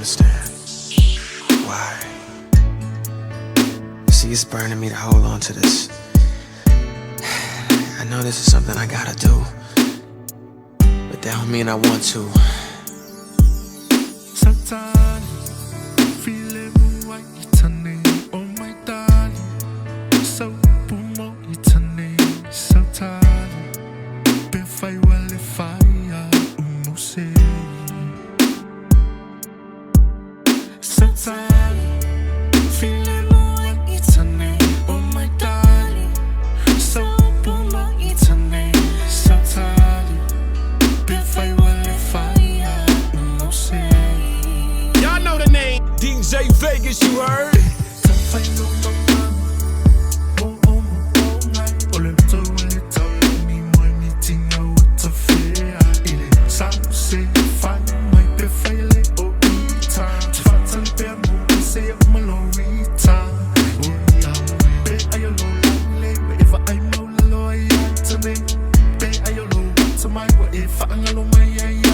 understand why. See, it's burning me to hold on to this. I know this is something I gotta do, but that don't mean I want to. Sometimes feeling white turning, oh my darling. So boom, it's turning. Sometimes been fire while the fire, say. Sometimes feeling white it's turning, oh my darling. So boom, it's turning. Sometimes been fire while the fire, say. Y'all know the name DJ Vegas, you heard? If I